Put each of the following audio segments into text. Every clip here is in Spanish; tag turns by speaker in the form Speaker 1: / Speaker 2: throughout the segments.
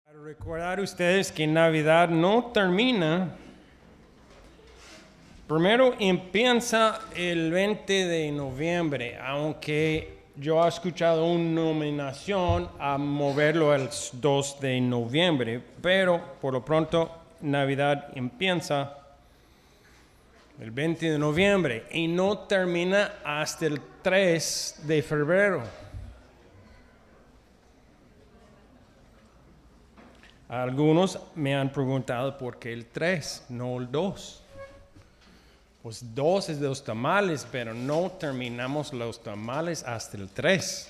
Speaker 1: Para recordar ustedes que Navidad no termina. Primero empieza el 20 de noviembre, aunque yo he escuchado una nominación a moverlo al 2 de noviembre, pero por lo pronto Navidad empieza el 20 de noviembre y no termina hasta el 3 de febrero. Algunos me han preguntado por qué el 3, no el 2. Pues 2 es de los tamales, pero no terminamos los tamales hasta el 3.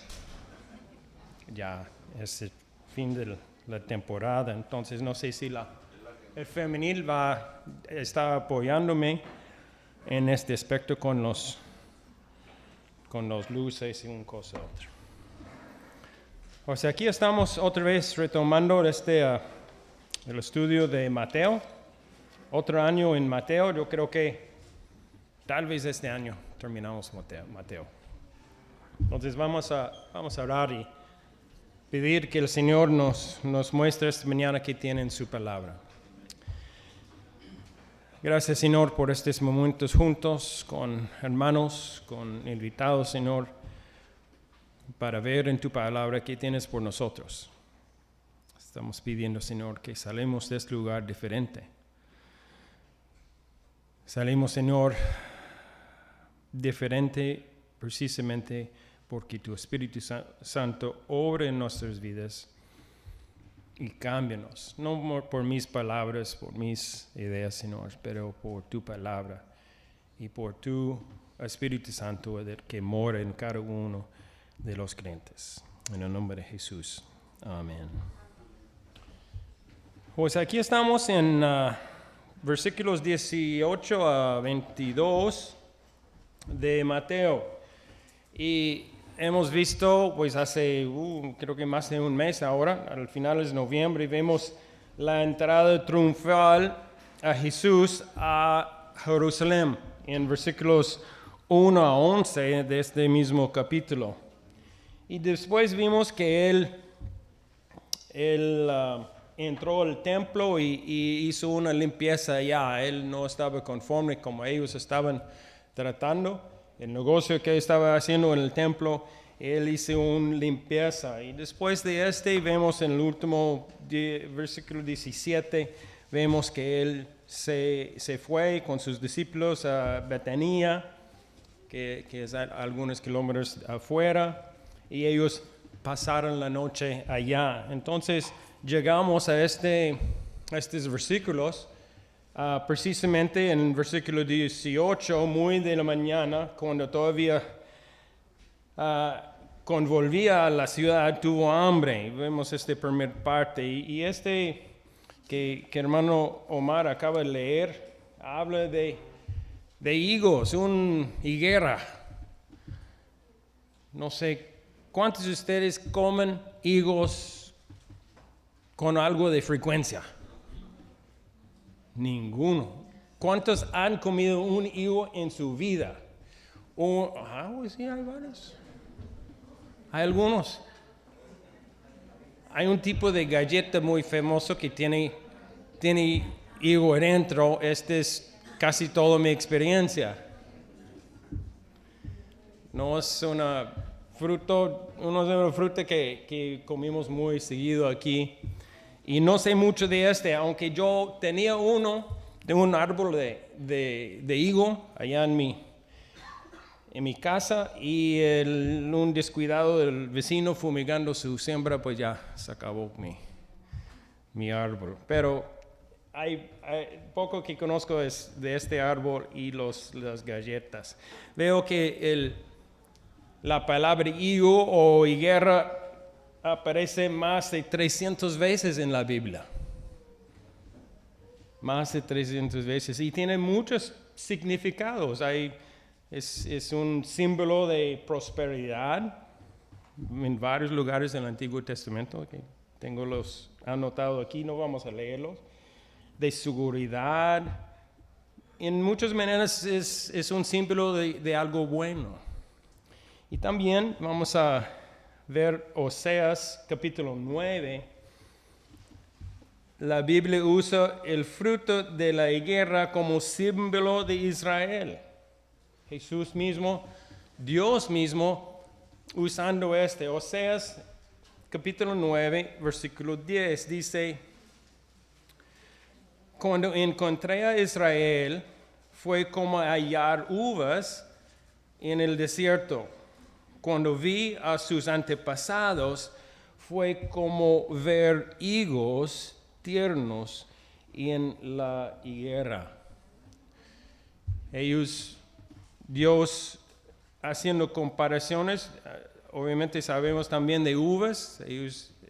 Speaker 1: Ya es el fin de la temporada, entonces no sé si el femenil está apoyándome en este aspecto con los luces y una cosa u otra. O sea, aquí estamos otra vez retomando el estudio de Mateo. Otro año en Mateo, yo creo que tal vez este año terminamos Mateo. Entonces vamos a orar y pedir que el Señor nos muestre esta mañana que tiene en su palabra. Gracias, Señor, por estos momentos juntos con hermanos, con invitados, Señor, para ver en tu palabra qué tienes por nosotros. Estamos pidiendo, Señor, que salemos de este lugar diferente. Salimos, Señor, diferente precisamente porque tu Espíritu Santo obra en nuestras vidas y cámbianos. No por mis palabras, por mis ideas, Señor, pero por tu palabra y por tu Espíritu Santo que mora en cada uno de los creyentes. En el nombre de Jesús. Amén. Pues aquí estamos en versículos 18 a 22 de Mateo. Y hemos visto, pues hace, creo que más de un mes ahora, al final de noviembre, vemos la entrada triunfal a Jesús a Jerusalén, en versículos 1 a 11 de este mismo capítulo. Y después vimos que él entró al templo y hizo una limpieza allá. Él no estaba conforme como ellos estaban tratando. El negocio que estaba haciendo en el templo, él hizo una limpieza. Y después de vemos en el último versículo 17, vemos que él se fue con sus discípulos a Betania, que es algunos kilómetros afuera. Y ellos pasaron la noche allá. Entonces llegamos a estos versículos, precisamente en el versículo 18, muy de la mañana, cuando todavía cuando volvía a la ciudad, tuvo hambre. Vemos primera parte. Y que hermano Omar acaba de leer, habla de higos, una higuera. No sé, ¿cuántos de ustedes comen higos con algo de frecuencia? Ninguno. ¿Cuántos han comido un higo en su vida? Pues sí, hay varios. Hay algunos. Hay un tipo de galleta muy famoso que tiene higo adentro. Es casi toda mi experiencia. No es una fruta que comimos muy seguido aquí. Y no sé mucho de aunque yo tenía de un árbol de higo allá en mi casa, y un descuidado del vecino fumigando su siembra, pues ya se acabó mi árbol. Pero hay poco que conozco de este árbol y las galletas. Veo que la palabra higo o higuera aparece más de 300 veces en la Biblia. Más de 300 veces. Y tiene muchos significados. Es un símbolo de prosperidad en varios lugares del Antiguo Testamento. Que tengo los anotados aquí, no vamos a leerlos. De seguridad. En muchas maneras es un símbolo de algo bueno. Y también vamos a ver Oseas capítulo 9, la Biblia usa el fruto de la higuera como símbolo de Israel. Jesús mismo, Dios mismo, usando Oseas capítulo 9, versículo 10, dice: cuando encontré a Israel, fue como hallar uvas en el desierto. Cuando vi a sus antepasados, fue como ver higos tiernos en la higuera. Dios haciendo comparaciones, obviamente sabemos también de uvas.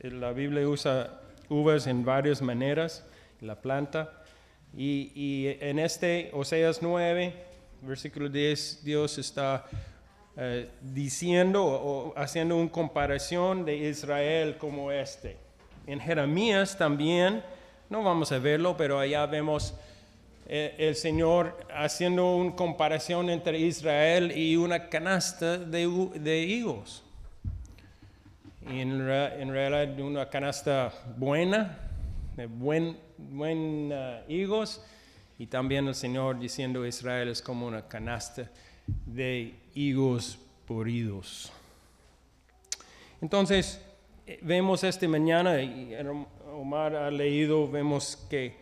Speaker 1: La Biblia usa uvas en varias maneras, la planta. Y en Oseas 9, versículo 10, Dios está diciendo o haciendo una comparación de Israel como En Jeremías también, no vamos a verlo, pero allá vemos el Señor haciendo una comparación entre Israel y una canasta de higos. Y en realidad una canasta buena, de buen higos, y también el Señor diciendo Israel es como una canasta de higos podridos. Entonces, vemos esta mañana, y Omar ha leído, vemos que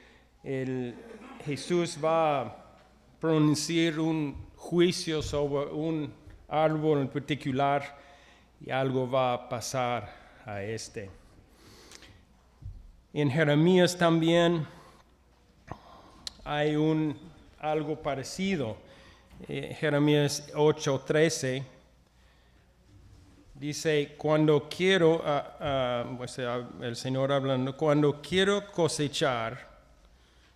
Speaker 1: Jesús va a pronunciar un juicio sobre un árbol en particular, y algo va a pasar a En Jeremías también hay algo parecido. Jeremías 8:13 dice: cuando quiero, el Señor hablando, cuando quiero cosechar,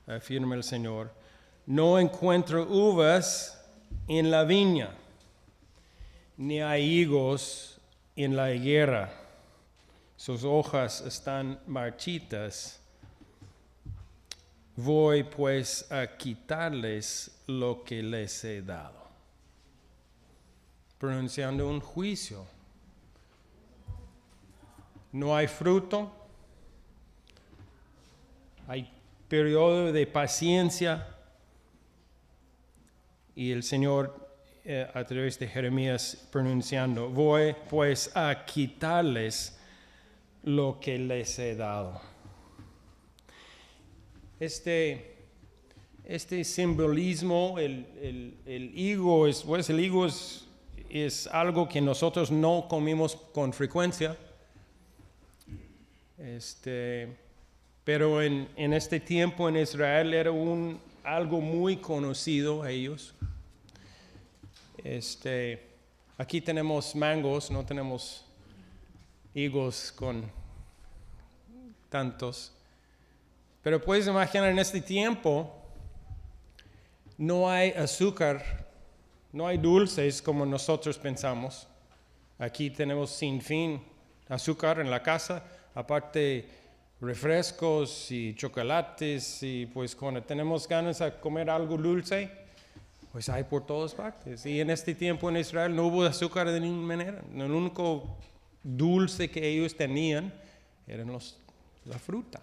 Speaker 1: afirma el Señor, no encuentro uvas en la viña, ni hay higos en la higuera. Sus hojas están marchitas. Voy pues a quitarles lo que les he dado. Pronunciando un juicio. No hay fruto. Hay periodo de paciencia. Y el Señor, a través de Jeremías, pronunciando: voy pues a quitarles lo que les he dado. Este simbolismo, el higo es algo que nosotros no comimos con frecuencia. Pero en este tiempo en Israel era algo muy conocido a ellos. Aquí tenemos mangos, no tenemos higos con tantos. Pero puedes imaginar, en este tiempo no hay azúcar, no hay dulces como nosotros pensamos. Aquí tenemos sin fin azúcar en la casa, aparte refrescos y chocolates, y pues cuando tenemos ganas de comer algo dulce, pues hay por todas partes. Y en este tiempo en Israel no hubo azúcar de ninguna manera. El único dulce que ellos tenían eran la fruta.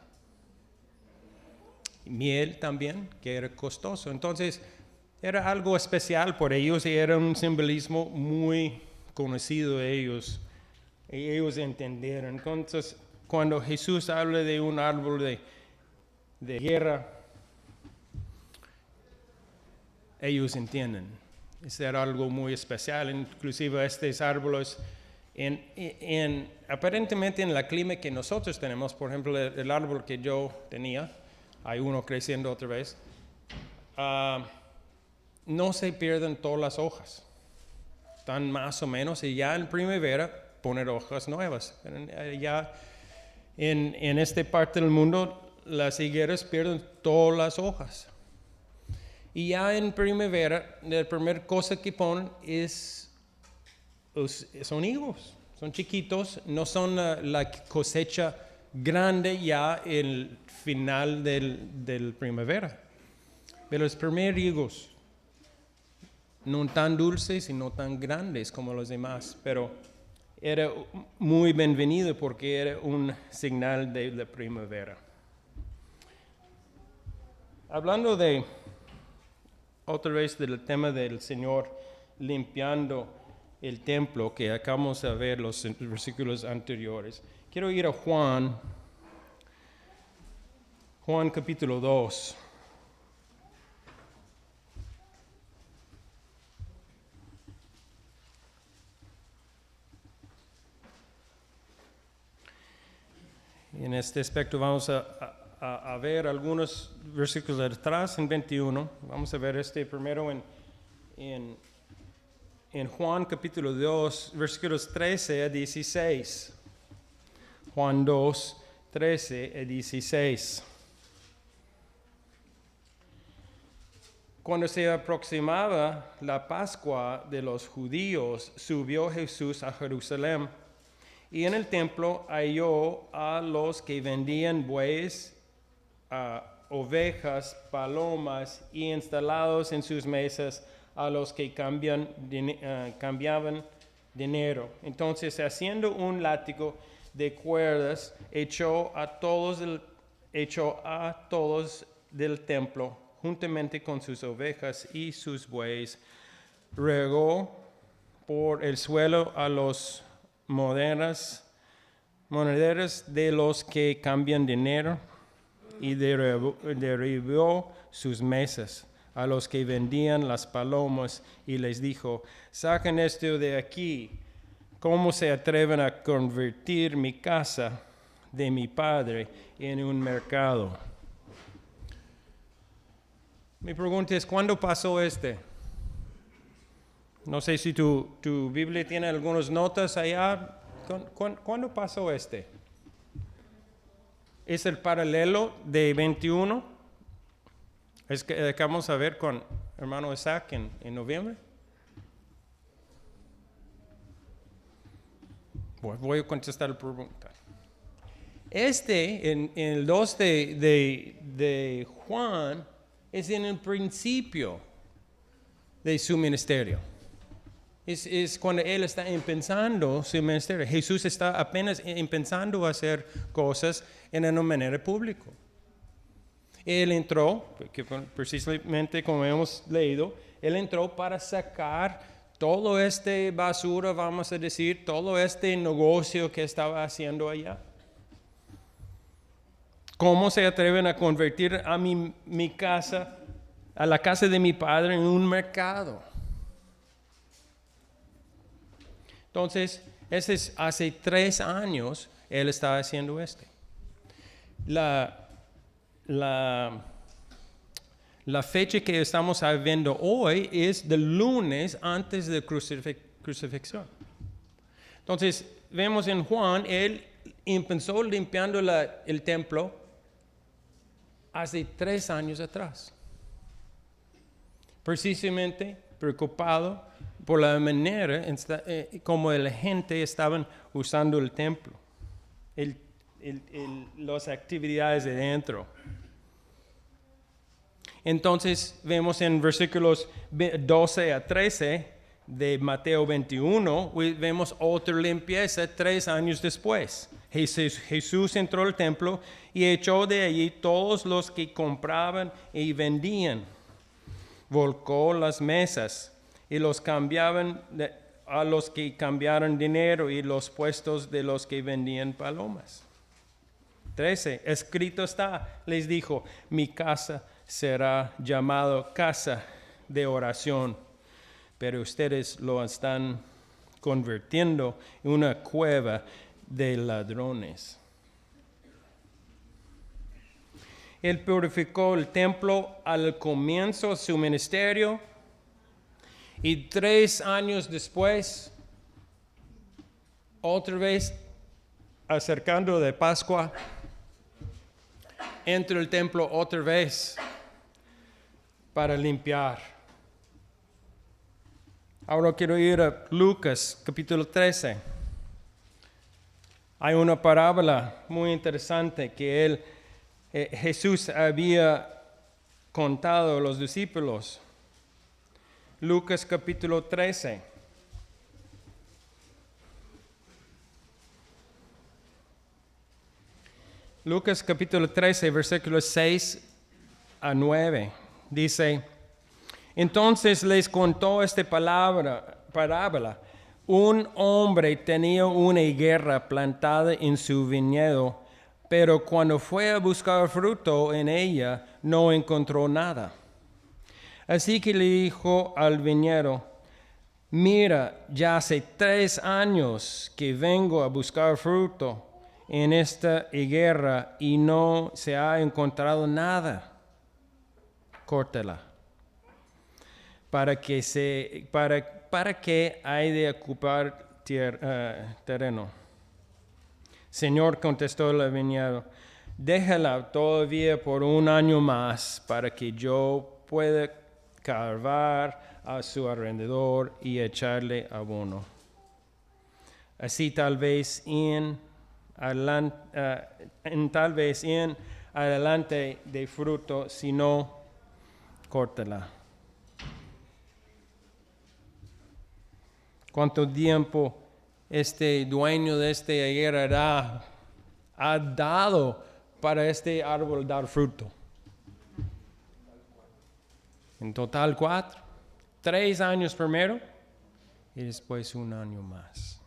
Speaker 1: Miel también, que era costoso. Entonces, era algo especial por ellos y era un simbolismo muy conocido de ellos. Y ellos entendieron. Entonces, cuando Jesús habla de un árbol de higuera, ellos entienden. Era algo muy especial. Inclusive estos árboles, aparentemente en el clima que nosotros tenemos, por ejemplo, el árbol que yo tenía, hay uno creciendo otra vez, no se pierden todas las hojas. Están más o menos, y ya en primavera poner hojas nuevas. Ya en esta parte del mundo las higueras pierden todas las hojas. Y ya en primavera la primera cosa que ponen son higos. Son chiquitos, no son la cosecha grande ya el final del primavera. Pero los primeros higos, no tan dulces y no tan grandes como los demás, pero era muy bienvenido porque era un señal de la primavera. hablando de otra vez del tema del Señor limpiando el templo que acabamos de ver los versículos anteriores, quiero ir a Juan capítulo 2. En este aspecto vamos a ver algunos versículos atrás en 21. Vamos a ver primero en Juan capítulo 2, versículos 13 a 16. Juan 2, 13 a 16. Cuando se aproximaba la Pascua de los judíos, subió Jesús a Jerusalén. Y en el templo halló a los que vendían bueyes, ovejas, palomas, y instalados en sus mesas a los que cambiaban dinero. Entonces, haciendo un látigo de cuerdas, echó a todos del templo, juntamente con sus ovejas y sus bueyes, regó por el suelo a los monederos de los que cambian dinero y derribó sus mesas a los que vendían las palomas y les dijo: saquen esto de aquí. ¿Cómo se atreven a convertir mi casa de mi padre en un mercado? Mi pregunta es, ¿cuándo pasó No sé si tu Biblia tiene algunas notas allá. ¿Cuándo pasó ¿Es el paralelo de 21? Es que acabamos a ver con hermano Isaac en noviembre. Voy a contestar la pregunta. En el 2 de Juan es en el principio de su ministerio. Es cuando él está empezando su ministerio. Jesús está apenas empezando a hacer cosas en una manera pública. Él entró, precisamente como hemos leído, él entró para sacar todo basura, vamos a decir, todo negocio que estaba haciendo allá. ¿Cómo se atreven a convertir a mi casa, a la casa de mi padre, en un mercado? Entonces, hace 3 años él estaba haciendo La fecha que estamos viendo hoy es del lunes antes de crucifixión. Entonces, vemos en Juan, él empezó limpiando el templo hace 3 años atrás. Precisamente preocupado por la manera como la gente estaba usando el templo, las actividades de dentro. Entonces vemos en versículos 12 a 13 de Mateo 21, vemos otra limpieza 3 años después. Jesús entró al templo y echó de allí todos los que compraban y vendían. Volcó las mesas y los cambiaban a los que cambiaron dinero y los puestos de los que vendían palomas. 13. Escrito está, les dijo: mi casa será llamado casa de oración, pero ustedes lo están convirtiendo en una cueva de ladrones. Él purificó el templo al comienzo de su ministerio y 3 años después, otra vez acercando de Pascua, entra el templo otra vez para limpiar. Ahora quiero ir a Lucas capítulo 13. Hay una parábola muy interesante que Jesús había contado a los discípulos. Lucas capítulo 13. Lucas capítulo 13, versículos 6 a 9. Dice, entonces les contó esta parábola. Un hombre tenía una higuera plantada en su viñedo, pero cuando fue a buscar fruto en ella, no encontró nada. Así que le dijo al viñero, mira, ya hace 3 años que vengo a buscar fruto en esta higuera y no se ha encontrado nada. Córtela. ¿Para qué hay de ocupar terreno? Señor, contestó el viñero, déjala todavía por 1 año más para que yo pueda cavar a su alrededor y echarle abono. Así tal vez en adelante de fruto, si no, córtala. ¿Cuánto tiempo este dueño de esta higuera ha dado para este árbol dar fruto? En total 4. 3 años primero y después 1 año más.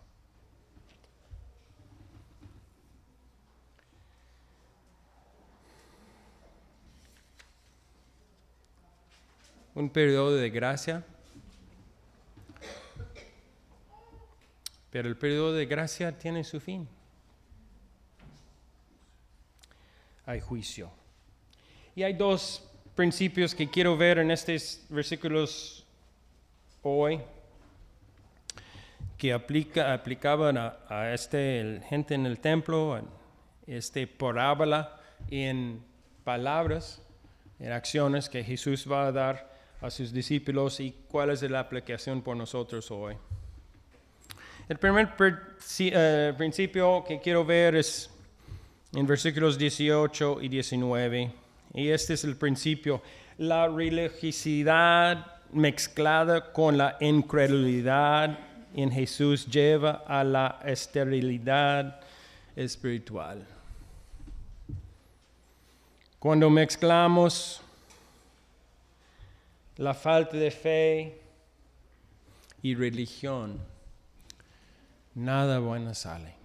Speaker 1: Un periodo de gracia. Pero el periodo de gracia tiene su fin. Hay juicio. Y hay 2 principios que quiero ver en estos versículos hoy que aplicaban a gente en el templo, a parábola en palabras, en acciones que Jesús va a dar a sus discípulos y cuál es la aplicación por nosotros hoy. El primer principio que quiero ver es en versículos 18 y 19. Y este es el principio. La religiosidad mezclada con la incredulidad en Jesús lleva a la esterilidad espiritual. Cuando mezclamos la falta de fe y religión, nada bueno sale.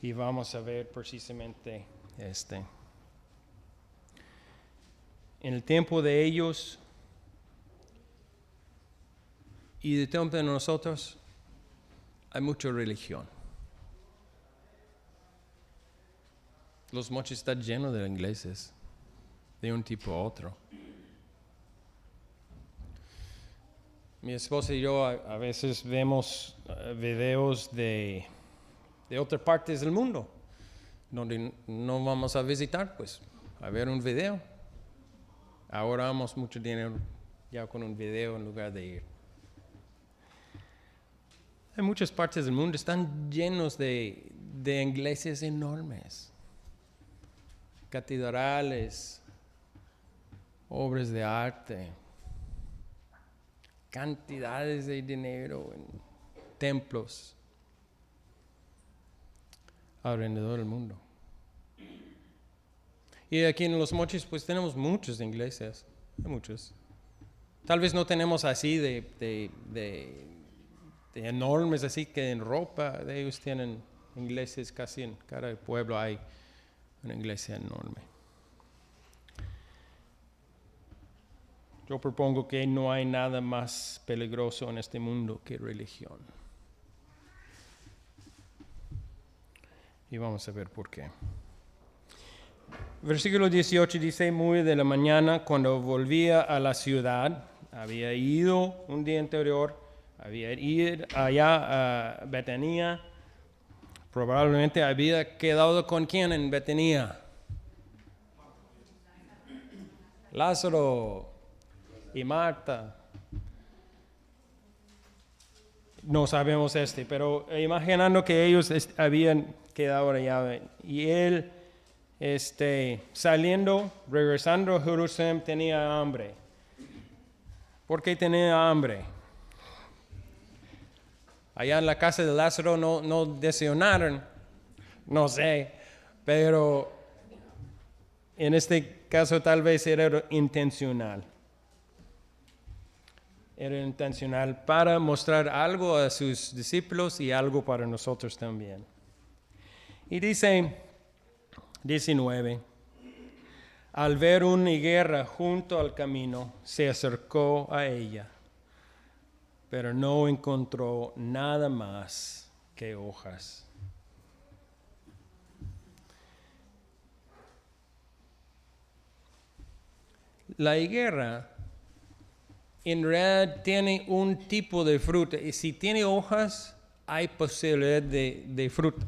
Speaker 1: Y vamos a ver precisamente En el tiempo de ellos y de tiempo de nosotros hay mucha religión. Los mochis están llenos de iglesias, de un tipo a otro. Mi esposa y yo a veces vemos videos de otras partes del mundo, donde no vamos a visitar, pues, a ver un video. Ahorramos mucho dinero ya con un video en lugar de ir. Hay muchas partes del mundo que están llenos de iglesias enormes, catedrales, obras de arte, cantidades de dinero en templos alrededor del mundo. Y aquí en Los Mochis pues tenemos muchas iglesias, muchas. Tal vez no tenemos así de enormes, así que en ropa ellos tienen iglesias, casi en cada pueblo hay una iglesia enorme. Yo propongo que no hay nada más peligroso en este mundo que religión. Y vamos a ver por qué. Versículo 18 dice, muy de la mañana, cuando volvía a la ciudad, había ido un día anterior, había ido allá a Betania, probablemente había quedado con quién en Betania. Lázaro y Marta. No sabemos pero imaginando que ellos habían quedado allá y él saliendo, regresando a Jerusalén, tenía hambre. ¿Por qué tenía hambre? Allá en la casa de Lázaro no desayunaron, no sé, pero En este caso tal vez era intencional. Era intencional para mostrar algo a sus discípulos y algo para nosotros también. Y dice 19, al ver una higuera junto al camino, se acercó a ella, pero no encontró nada más que hojas. La higuera en realidad tiene un tipo de fruta, y si tiene hojas, hay posibilidad de fruta.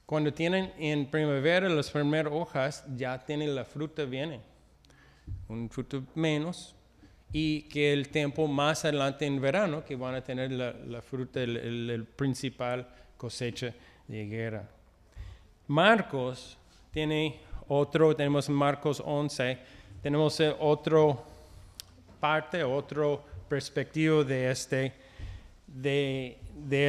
Speaker 1: Cuando tienen en primavera las primeras hojas, ya tienen la fruta, viene. Un fruto menos. Y que el tiempo más adelante en verano, que van a tener la fruta, el principal cosecha de higuera. Marcos tiene otro, tenemos Marcos 11, tenemos otro parte, otro perspectiva de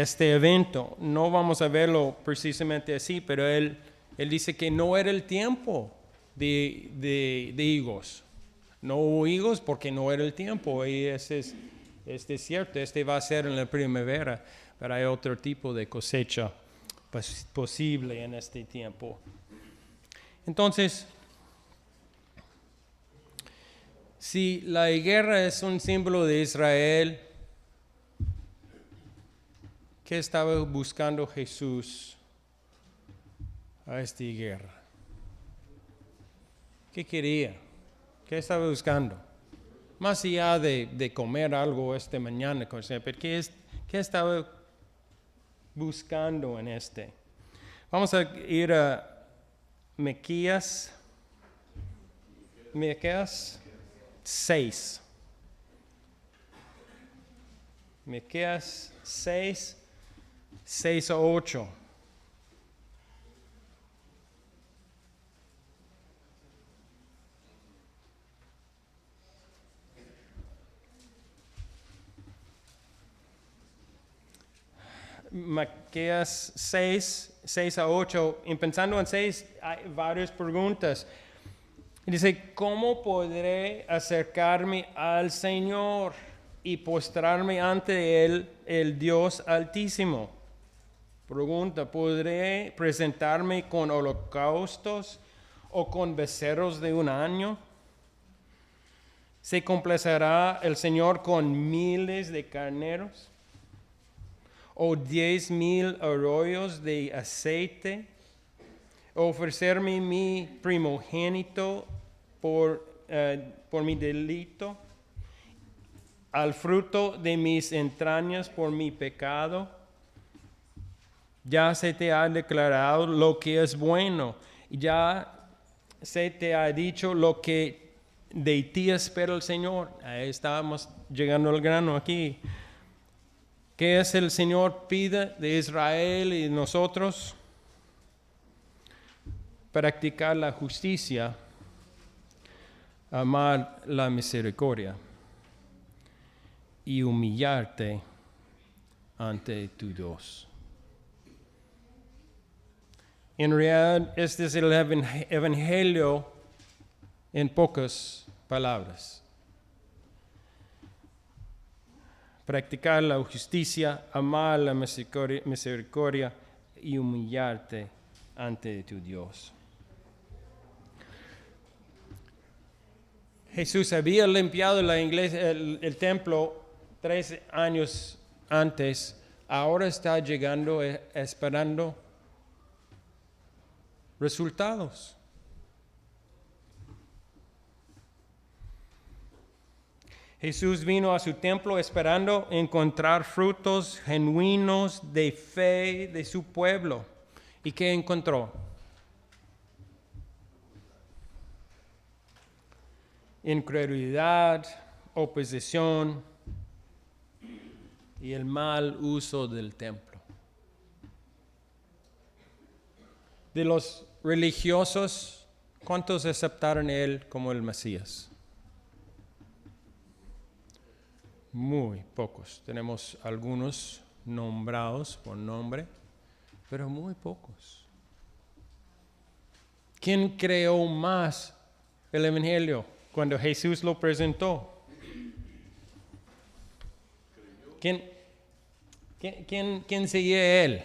Speaker 1: este evento. No vamos a verlo precisamente así, pero él dice que no era el tiempo de higos. No hubo higos porque no era el tiempo, y este es cierto, va a ser en la primavera, pero hay otro tipo de cosecha posible en este tiempo. Entonces, si la higuera es un símbolo de Israel, ¿qué estaba buscando Jesús a esta higuera? ¿Qué quería? ¿Qué estaba buscando? Más allá de comer algo esta mañana, pero ¿qué estaba buscando en este? Vamos a ir a Miqueas 6. Miqueas 6 a 8. Miqueas 6 a 8, y pensando en 6, hay varias preguntas. Dice, ¿cómo podré acercarme al Señor y postrarme ante Él, el Dios Altísimo? Pregunta, ¿podré presentarme con holocaustos o con becerros de un año? ¿Se complacerá el Señor con miles de carneros? ¿O 10,000 arroyos de aceite? ¿Ofrecerme mi primogénito por mi delito? ¿Al fruto de mis entrañas por mi pecado? Ya se te ha declarado lo que es bueno, ya se te ha dicho lo que de ti espera el Señor. Ahí estábamos llegando al grano aquí. ¿Qué es el Señor pide de Israel y nosotros? Practicar la justicia, amar la misericordia y humillarte ante tu Dios. En realidad, este es el evangelio en pocas palabras. Practicar la justicia, amar la misericordia y humillarte ante tu Dios. Jesús había limpiado la iglesia, el templo 3 años antes. Ahora está llegando esperando resultados. Jesús vino a su templo esperando encontrar frutos genuinos de fe de su pueblo. ¿Y qué encontró? Incredulidad, oposición y el mal uso del templo. De los religiosos, ¿cuántos aceptaron a él como el Mesías? Muy pocos. Tenemos algunos nombrados por nombre, pero muy pocos. ¿Quién creó más el Evangelio cuando Jesús lo presentó? ¿Quién seguía él?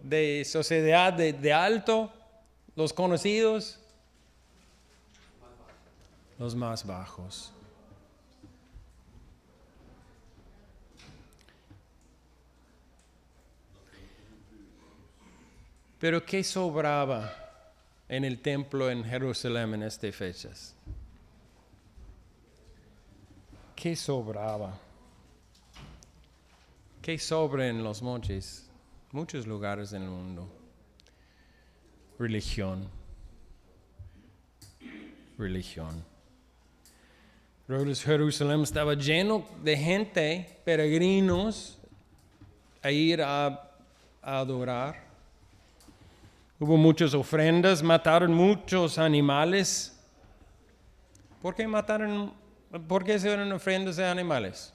Speaker 1: De sociedad de alto, los conocidos, los más bajos. Pero ¿qué sobraba en el templo en Jerusalén en estas fechas? ¿Qué sobraba? ¿Qué sobra en los montes? Muchos lugares en el mundo. Religión. Jerusalén estaba lleno de gente, peregrinos, a ir a adorar. Hubo muchas ofrendas, mataron muchos animales. ¿Por qué se eran ofrendas de animales?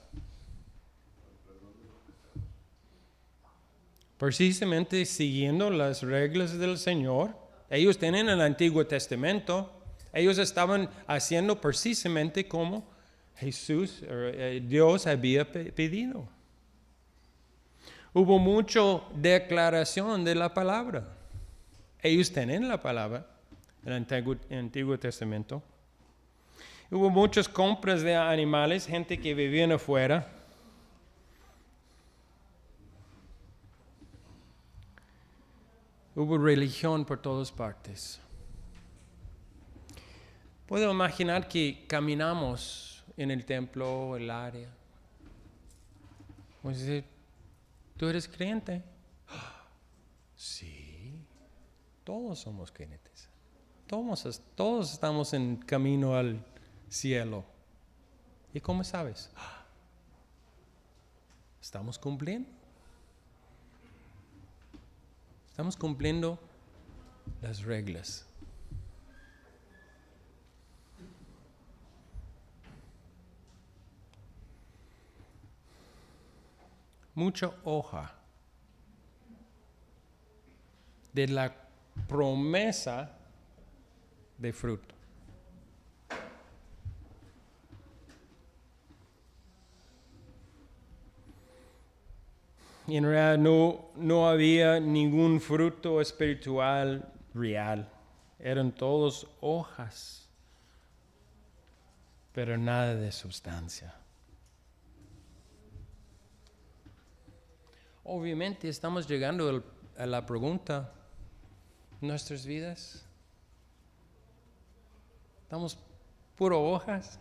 Speaker 1: Precisamente siguiendo las reglas del Señor. Ellos tienen el Antiguo Testamento. Ellos estaban haciendo precisamente como Dios había pedido. Hubo mucha declaración de la palabra. Ellos tienen la palabra, el Antiguo Testamento. Hubo muchas compras de animales, gente que vivía afuera. Hubo religión por todas partes. Puedo imaginar que caminamos en el templo, el área. Vamos a decir, ¿tú eres creyente? Sí. Todos somos creyentes. Todos estamos en camino al cielo. ¿Y cómo sabes? Estamos cumpliendo. Estamos cumpliendo las reglas. Mucha hoja de la promesa de fruto. Y en realidad no había ningún fruto espiritual real. Eran todos hojas, pero nada de sustancia. Obviamente estamos llegando a la pregunta, ¿nuestras vidas? ¿Estamos puro hojas?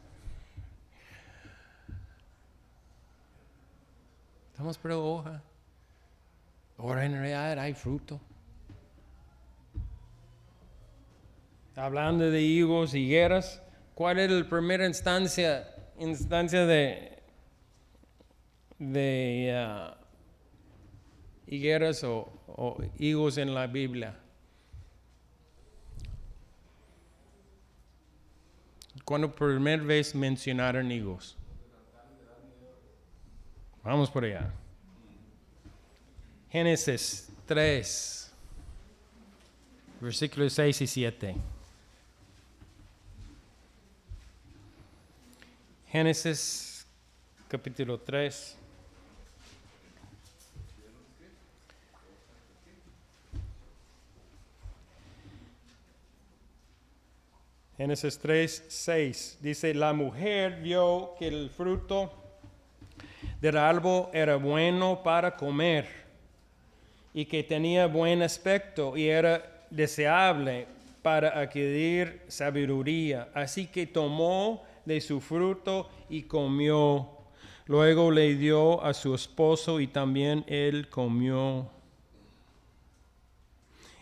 Speaker 1: ¿Estamos puro hoja? Ahora en realidad hay fruto. Hablando de higos, higueras, ¿cuál era la primera instancia de higueras o higos en la Biblia? ¿Cuándo por primera vez mencionaron higos? Vamos por allá. Génesis 3, versículos 6 y 7. Génesis capítulo 3. Génesis 3, 6. Dice, la mujer vio que el fruto del árbol era bueno para comer y que tenía buen aspecto y era deseable para adquirir sabiduría. Así que tomó de su fruto y comió. Luego le dio a su esposo y también él comió.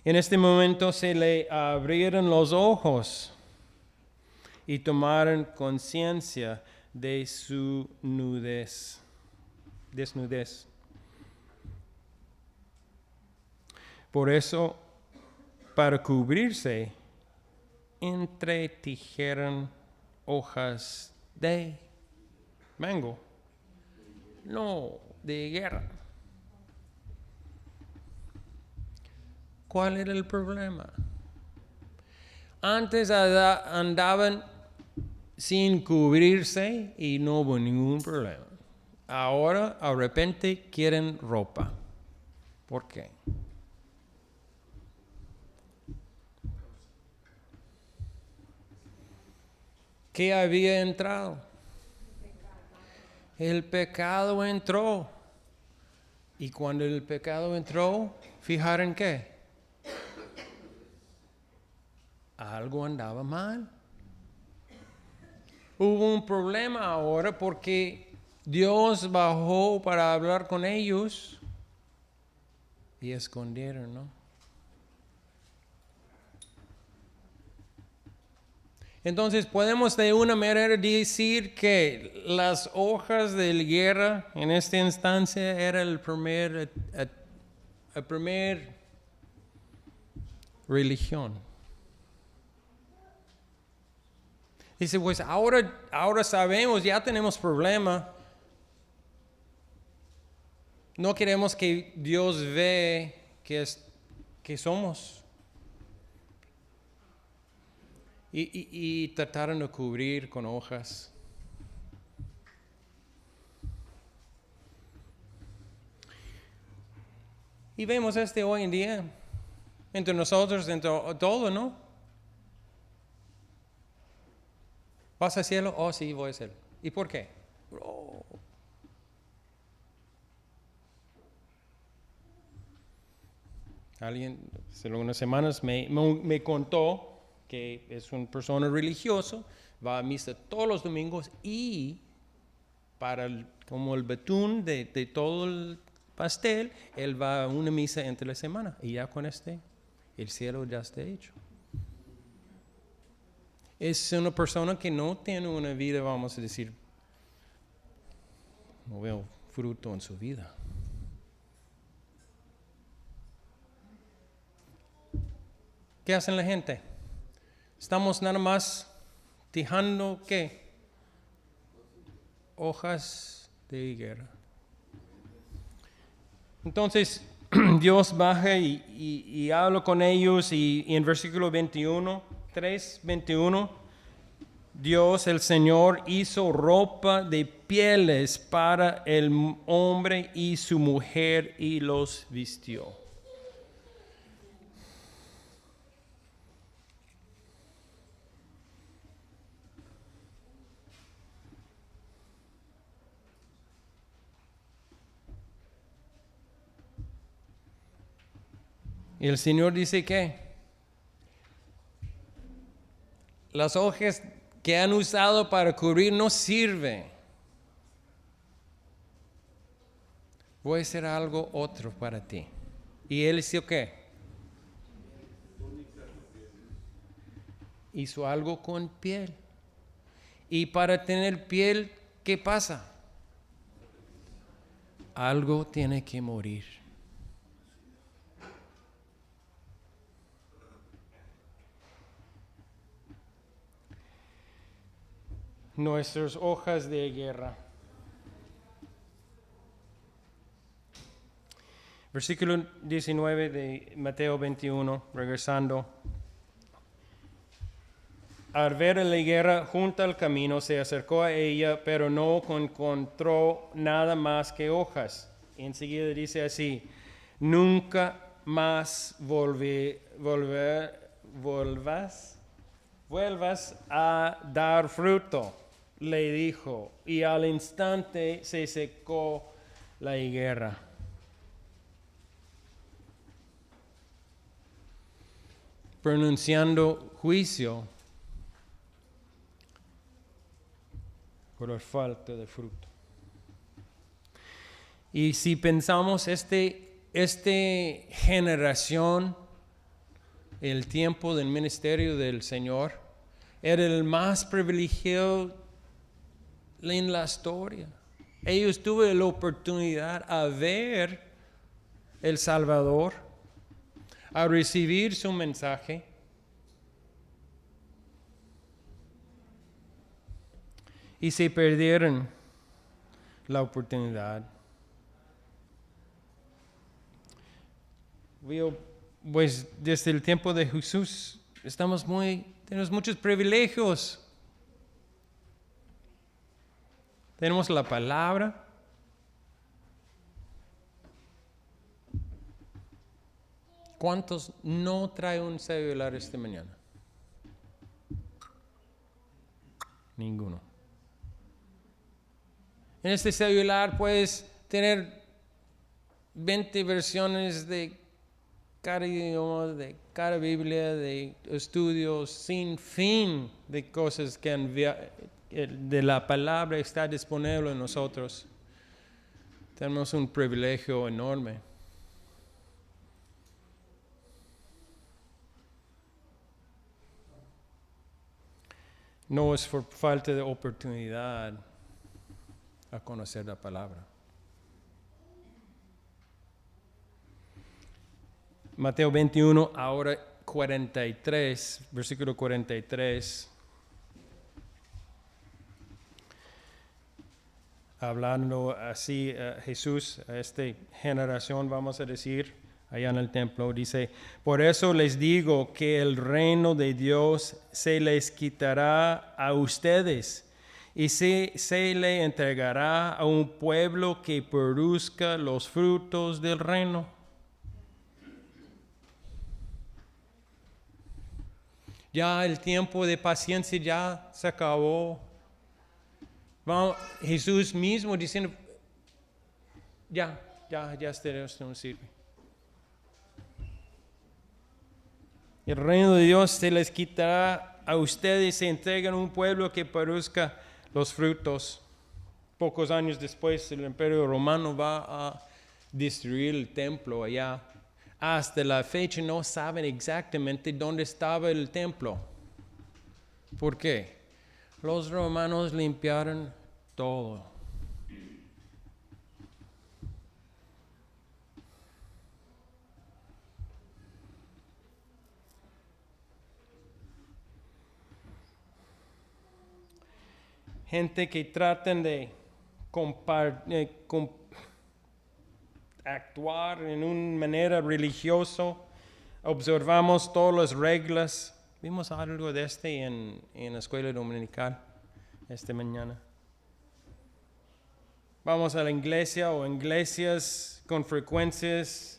Speaker 1: En este momento se le abrieron los ojos y tomaron conciencia de su desnudez. Por eso, para cubrirse, entretejeron hojas de mango, no de higuera. ¿Cuál era el problema? Antes andaban sin cubrirse y no hubo ningún problema. Ahora, de repente, quieren ropa. ¿Por qué? ¿Qué había entrado? El pecado entró. Y cuando el pecado entró, ¿fijaron qué? Algo andaba mal. Hubo un problema ahora porque Dios bajó para hablar con ellos y escondieron, ¿no? Entonces podemos de una manera decir que las hojas de higuera en esta instancia era el primer religión. Dice, pues ahora sabemos, ya tenemos problema. No queremos que Dios vea que somos. Y trataron de cubrir con hojas. Y vemos hoy en día, entre nosotros, entre todo, ¿no? ¿Vas al cielo? Oh, sí, voy al cielo. ¿Y por qué? Oh. Alguien hace unas semanas me contó que es una persona religiosa, va a misa todos los domingos y como el betún de todo el pastel, él va a una misa entre la semana y ya con el cielo ya está hecho. Es una persona que no tiene una vida, vamos a decir, no veo fruto en su vida. ¿Qué hacen la gente? Estamos nada más dejando, ¿qué? Hojas de higuera. Entonces, Dios baja y habla con ellos y en versículo 3:21, Dios, el Señor, hizo ropa de pieles para el hombre y su mujer y los vistió. Y el Señor dice que las hojas que han usado para cubrir no sirven. Voy a hacer algo otro para ti. Y él hizo ¿qué? Hizo algo con piel. Y para tener piel, ¿qué pasa? Algo tiene que morir. Nuestras hojas de higuera. Versículo 19 de Mateo 21, regresando. Al ver la higuera junto al camino, se acercó a ella, pero no encontró nada más que hojas. Y enseguida dice así, nunca más vuelvas a dar fruto, le dijo, y al instante se secó la higuera. Pronunciando juicio por la falta de fruto. Y si pensamos esta generación, el tiempo del ministerio del Señor, era el más privilegiado en la historia. Ellos tuvieron la oportunidad a ver el Salvador, a recibir su mensaje. Y se perdieron la oportunidad. Voy pues desde el tiempo de Jesús tenemos muchos privilegios. Tenemos la palabra. ¿Cuántos no traen un celular esta mañana? Ninguno. En este celular puedes tener 20 versiones de cada idioma, de cada Biblia, de estudios sin fin de cosas que de la palabra está disponible en nosotros. Tenemos un privilegio enorme. No es por falta de oportunidad a conocer la palabra. Mateo 21, ahora 43, versículo 43. Hablando así Jesús a esta generación, vamos a decir, allá en el templo, dice: por eso les digo que el reino de Dios se les quitará a ustedes y se le entregará a un pueblo que produzca los frutos del reino. Ya el tiempo de paciencia ya se acabó. Jesús mismo diciendo, ya esto no sirve. El reino de Dios se les quitará a ustedes y se entregan a un pueblo que produzca los frutos. Pocos años después el Imperio Romano va a destruir el templo allá. Hasta la fecha no saben exactamente dónde estaba el templo. ¿Por qué? Los romanos limpiaron todo. Gente que tratan de actuar en una manera religiosa, observamos todas las reglas. Vimos algo de en la escuela dominical esta mañana. Vamos a la iglesia o iglesias con frecuencias,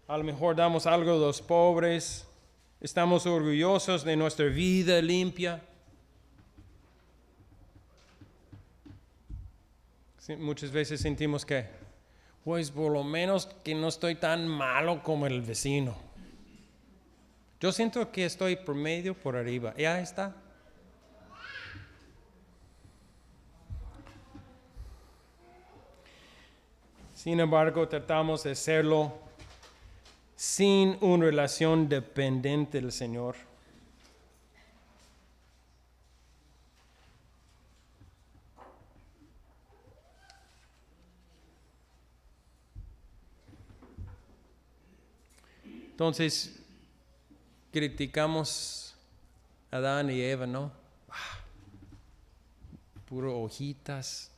Speaker 1: a lo mejor damos algo a los pobres, estamos orgullosos de nuestra vida limpia. Sí, muchas veces sentimos que, pues por lo menos que no estoy tan malo como el vecino. Yo siento que estoy promedio por arriba. Ya está. Sin embargo, tratamos de hacerlo sin una relación dependiente del Señor. Entonces, criticamos a Adán y Eva, ¿no? Puro hojitas.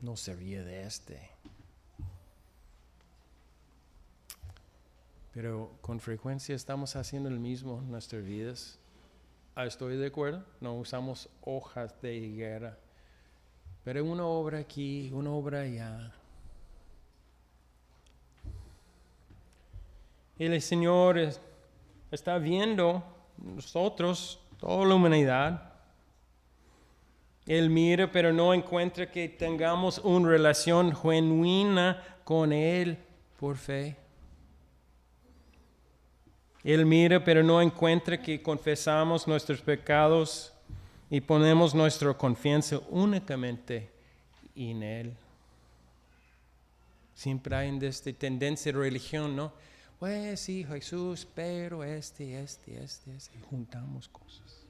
Speaker 1: No servía de Pero con frecuencia estamos haciendo el mismo en nuestras vidas. Estoy de acuerdo, no usamos hojas de higuera. Pero una obra aquí, una obra allá. Y el Señor está viendo nosotros, toda la humanidad. Él mira, pero no encuentra que tengamos una relación genuina con Él por fe. Él mira, pero no encuentra que confesamos nuestros pecados y ponemos nuestra confianza únicamente en Él. Siempre hay esta tendencia de religión, ¿no? Pues sí, Jesús, pero y juntamos cosas.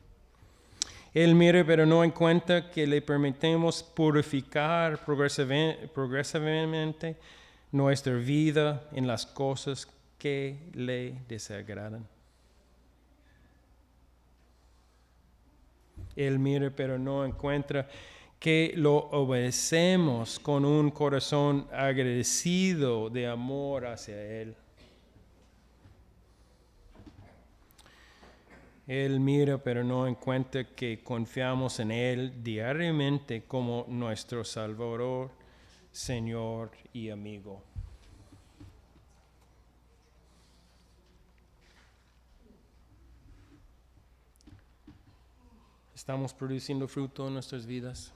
Speaker 1: Él mira, pero no encuentra que le permitimos purificar progresivamente nuestra vida en las cosas que le desagradan. Él mira, pero no encuentra que lo obedecemos con un corazón agradecido de amor hacia Él. Él mira, pero no encuentra que confiamos en Él diariamente como nuestro Salvador, Señor y amigo. ¿Estamos produciendo fruto en nuestras vidas?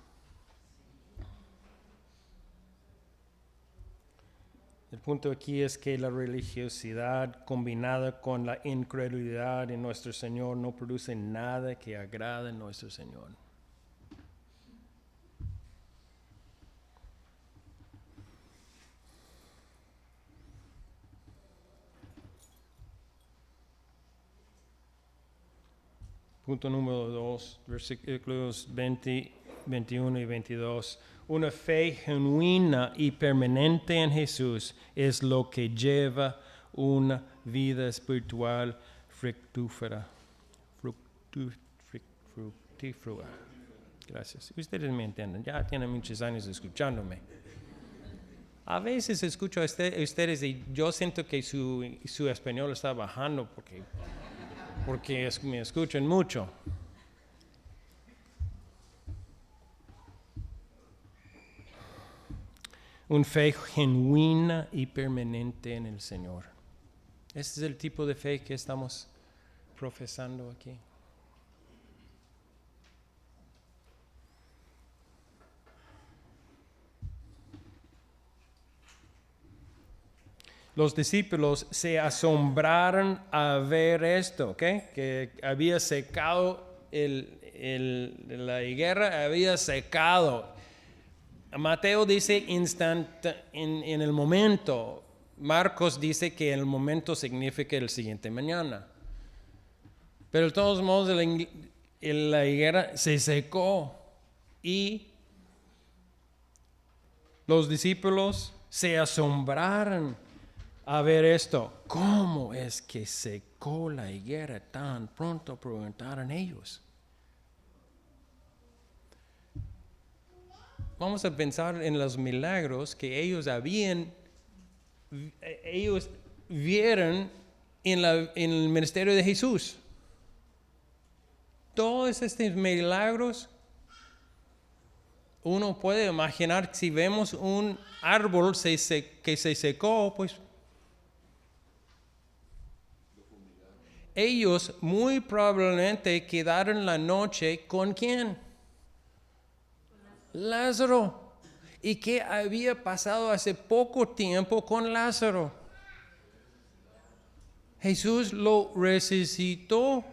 Speaker 1: El punto aquí es que la religiosidad combinada con la incredulidad en nuestro Señor no produce nada que agrade a nuestro Señor. Punto número 2, versículos 20, 21 y 22. Una fe genuina y permanente en Jesús es lo que lleva una vida espiritual fructífera. Fructífera. Gracias. Ustedes me entienden, ya tienen muchos años escuchándome. A veces escucho a ustedes y yo siento que su español está bajando porque me escuchan mucho. Una fe genuina y permanente en el Señor. Este es el tipo de fe que estamos profesando aquí. Los discípulos se asombraron a ver esto, que había secado la higuera, había secado. Mateo dice en el momento. Marcos dice que el momento significa el siguiente mañana. Pero de todos modos la higuera se secó y los discípulos se asombraron a ver esto. ¿Cómo es que secó la higuera tan pronto? Preguntaron ellos. Vamos a pensar en los milagros que ellos vieron en el ministerio de Jesús. Todos estos milagros, uno puede imaginar si vemos un árbol que se secó, pues ellos muy probablemente quedaron la noche ¿con quién? Lázaro. ¿Y qué había pasado hace poco tiempo con Lázaro? Jesús lo resucitó.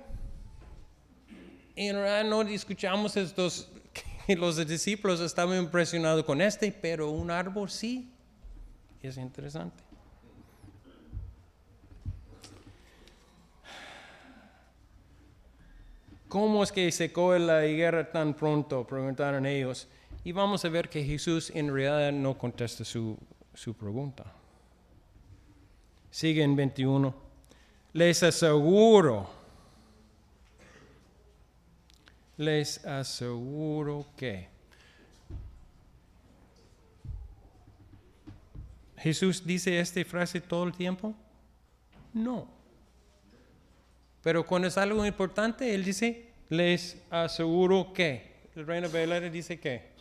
Speaker 1: En realidad no escuchamos que los discípulos estaban impresionados con pero un árbol sí. Es interesante. ¿Cómo es que secó la higuera tan pronto? Preguntaron ellos. Y vamos a ver que Jesús en realidad no contesta su pregunta. Sigue en 21. Les aseguro que ¿Jesús dice esta frase todo el tiempo? No. Pero cuando es algo importante, Él dice, les aseguro que. El Reino Valera dice que.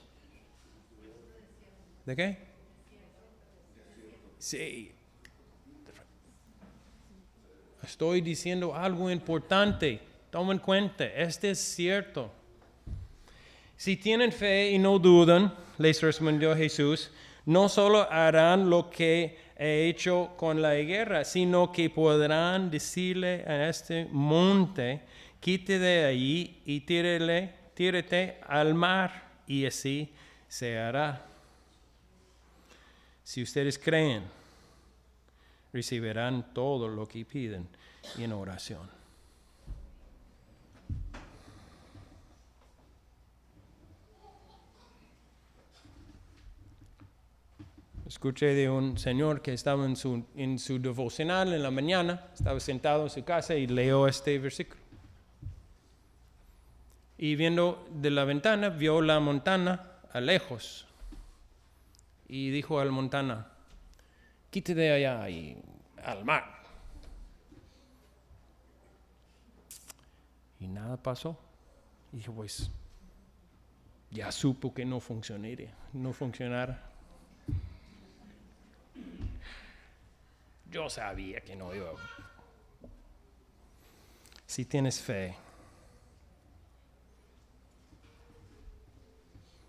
Speaker 1: ¿De qué? Sí. Estoy diciendo algo importante. Tomen cuenta, este es cierto. Si tienen fe y no dudan, les respondió Jesús, no solo harán lo que he hecho con la higuera, sino que podrán decirle a este monte, quítate de allí y tírate al mar, y así se hará. Si ustedes creen, recibirán todo lo que piden en oración. Escuché de un señor que estaba en su devocional en la mañana, estaba sentado en su casa y leyó este versículo. Y viendo de la ventana, vio la montaña a lejos. Y dijo a la montaña, quítate de allá y al mar. y nada pasó. Y dije, pues, ya supo que no funcionara. Yo sabía que no iba. Si tienes fe,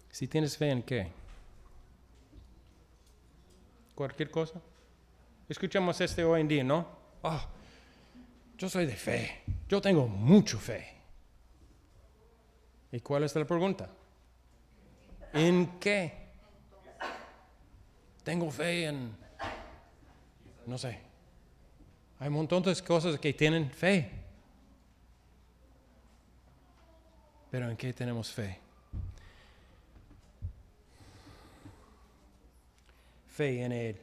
Speaker 1: si tienes fe en qué, cualquier cosa. Escuchamos hoy en día, ¿no? Yo soy de fe, yo tengo mucha fe. ¿Y cuál es la pregunta? ¿En qué? Tengo fe en, no sé. Hay un montón de cosas que tienen fe. Pero ¿en qué tenemos fe? Fe en Él.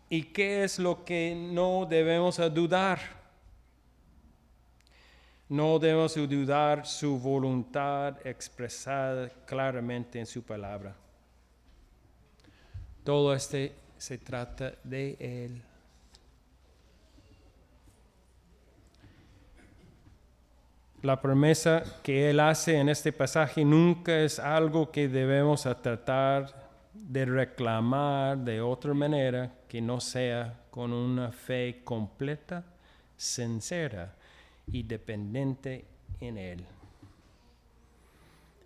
Speaker 1: ¿Y qué es lo que no debemos dudar? No debemos dudar su voluntad expresada claramente en su palabra. Todo se trata de Él. La promesa que Él hace en este pasaje nunca es algo que debemos tratar de reclamar de otra manera que no sea con una fe completa, sincera y dependiente en Él.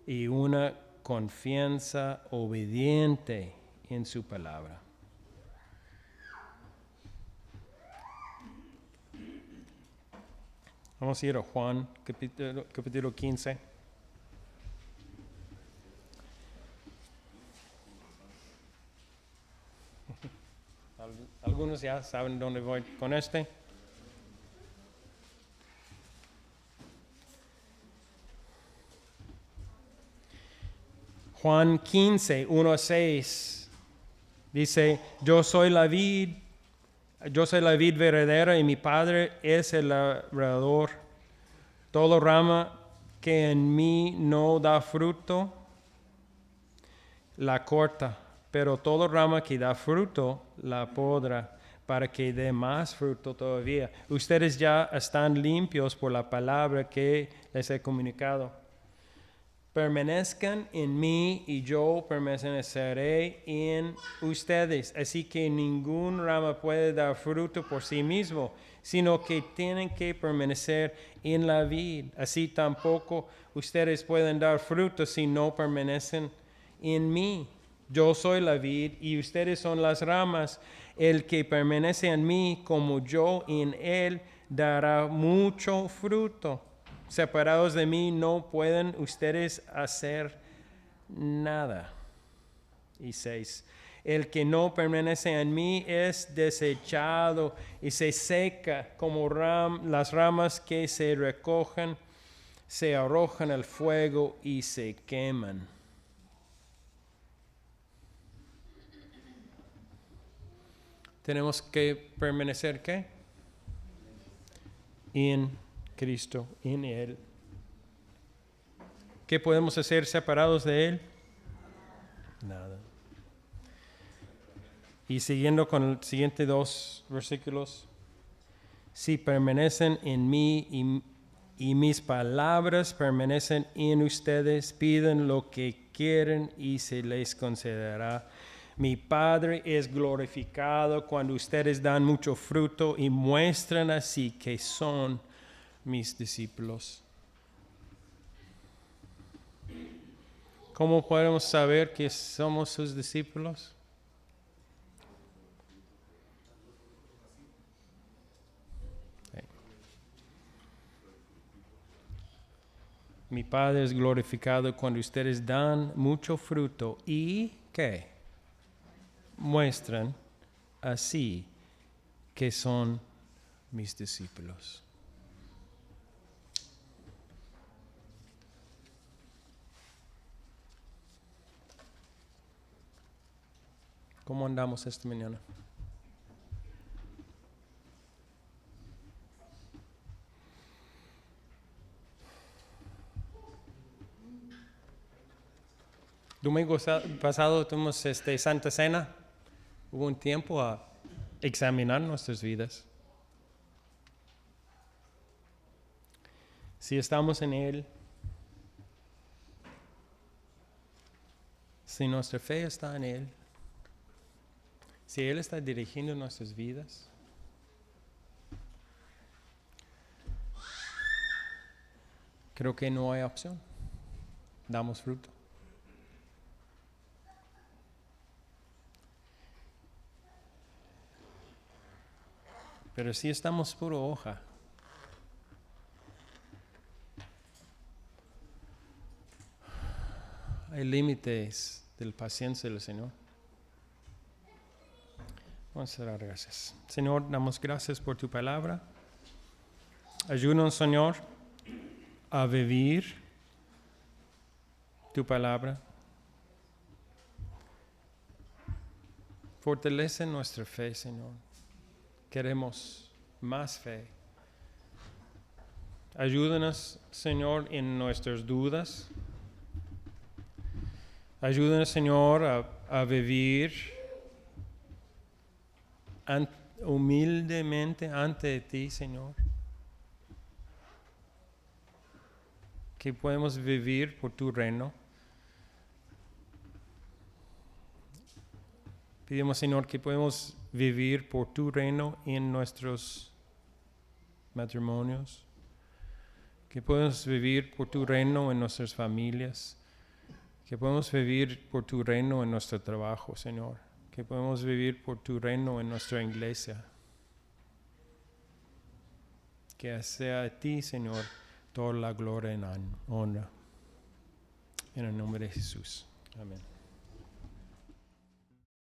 Speaker 1: Y una confianza obediente en su palabra. Vamos a ir a Juan, capítulo 15. Algunos ya saben dónde voy con este. Juan 15, 1-6. Dice, yo soy la vid verdadera y mi Padre es el labrador. Toda rama que en mí no da fruto, la corta, pero toda rama que da fruto, la podrá, para que dé más fruto todavía. Ustedes ya están limpios por la palabra que les he comunicado. Permanezcan en mí y yo permaneceré en ustedes. Así que ningún rama puede dar fruto por sí mismo, sino que tienen que permanecer en la vid. Así tampoco ustedes pueden dar fruto si no permanecen en mí. Yo soy la vid y ustedes son las ramas. El que permanece en mí como yo en él dará mucho fruto. Separados de mí no pueden ustedes hacer nada. Y 6. El que no permanece en mí es desechado y se seca como las ramas que se recogen, se arrojan al fuego y se queman. Tenemos que permanecer ¿qué? En Cristo, en Él. ¿Qué podemos hacer separados de Él? Nada. Y siguiendo con los siguientes 2 versículos. Si permanecen en mí y mis palabras permanecen en ustedes, piden lo que quieren y se les concederá. Mi Padre es glorificado cuando ustedes dan mucho fruto y muestran así que son mis discípulos. ¿Cómo podemos saber que somos sus discípulos? Mi Padre es glorificado cuando ustedes dan mucho fruto y ¿qué? Muestran así que son mis discípulos. ¿Cómo andamos esta mañana? Domingo pasado tuvimos Santa Cena. Hubo un tiempo a examinar nuestras vidas. Si estamos en Él, si nuestra fe está en Él, si Él está dirigiendo nuestras vidas, creo que no hay opción. Damos fruto. Pero si estamos puro hoja, hay límites de la paciencia del Señor. Vamos a dar gracias. Señor, damos gracias por tu palabra. Ayúdanos, Señor, a vivir tu palabra. Fortalece nuestra fe, Señor. Queremos más fe. Ayúdanos, Señor, en nuestras dudas. Ayúdanos, Señor, a vivir humildemente ante ti, Señor. Que podemos vivir por tu reino. Pedimos, Señor, que podemos vivir por tu reino en nuestros matrimonios. Que podemos vivir por tu reino en nuestras familias. Que podemos vivir por tu reino en nuestro trabajo, Señor. Que podemos vivir por tu reino en nuestra iglesia. Que sea a ti, Señor, toda la gloria y honra. En el nombre de Jesús. Amén.